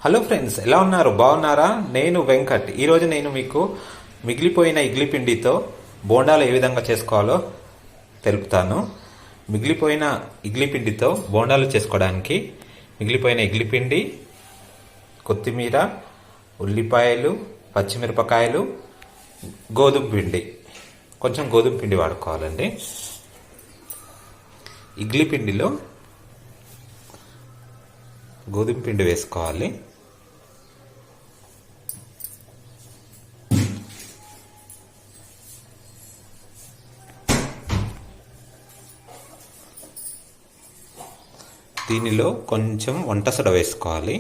Hello friends, ఎలా ఉన్నారు? బాగున్నారా? నేను వెంకట్. ఈరోజు నేను మీకు మిగిలిపోయిన ఇడ్లీ పిండితో బోండాలు ఏ విధంగా చేసుకోవాలో తెలుపుతాను. మిగిలిపోయిన ఇడ్లీ పిండితో బోండాలు చేసుకోవడానికి మిగిలిపోయిన ఇడ్లీ పిండి, కొత్తిమీర, ఉల్లిపాయలు, పచ్చిమిరపకాయలు, గోధుమ పిండి, కొంచెం గోధుమ పిండి వాడుకోవాలండి. ఇడ్లీ పిండిలో గోధుమ పిండి వేసుకోవాలి. దీనిలో కొంచెం వంట సోడా వేసుకోవాలి.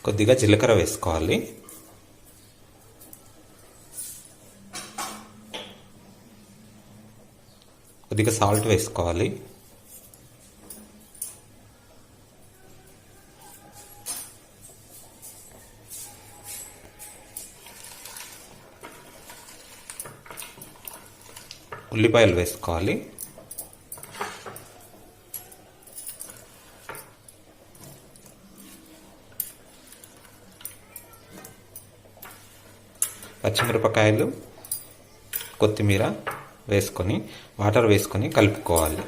కొద్దిగా జీలకర్ర వేసుకోవాలి. కొద్దిగా సాల్ట్ వేసుకోవాలి. ఉల్లిపాయలు వేసుకోవాలి. పచ్చిమిరపకాయలు, కొత్తిమీర వేసుకొని వాటర్ వేసుకొని కలుపుకోవాలి.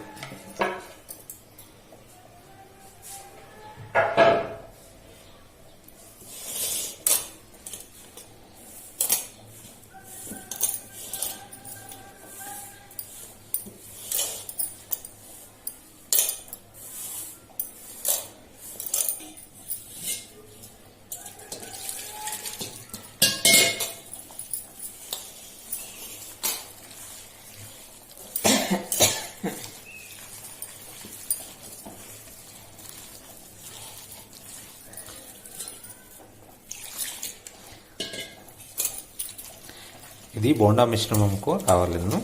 ఇది బోండా మిశ్రమంకు రావాలను.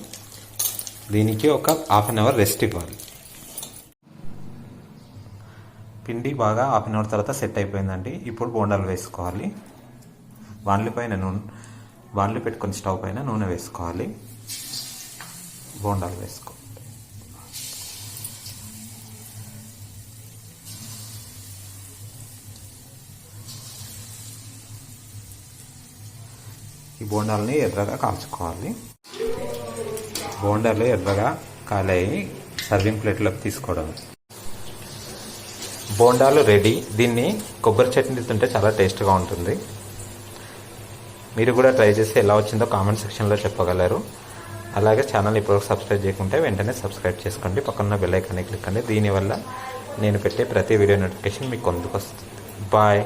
దీనికి ఒక హాఫ్ అన్ అవర్ రెస్ట్ ఇవ్వాలి. పిండి బాగా హాఫ్ అన్ అవర్ తర్వాత సెట్ అయిపోయిందండి. ఇప్పుడు బోండాలు వేసుకోవాలి. బాండ్లు పెట్టుకొని స్టవ్ పైన నూనె వేసుకోవాలి. బోండాలు వేసుకోవాలి. ఈ బోండాలని ఎర్రగా కాల్చుకోవాలి. బోండాలు ఎర్రగా కాలాయి సర్వింగ్ ప్లేట్లోకి తీసుకోవడం. బోండాలు రెడీ. దీన్ని కొబ్బరి చట్నీ తింటే చాలా టేస్ట్గా ఉంటుంది. మీరు కూడా ట్రై చేసి ఎలా వచ్చిందో కామెంట్ సెక్షన్లో చెప్పగలరు. అలాగే ఛానల్ ఇప్పుడు సబ్స్క్రైబ్ చేయకుంటే వెంటనే సబ్స్క్రైబ్ చేసుకోండి. పక్కన బెల్ ఐకాన్ని క్లిక్ అండి. దీనివల్ల నేను పెట్టే ప్రతి వీడియో నోటిఫికేషన్ మీకు అందుకు వస్తుంది. బాయ్.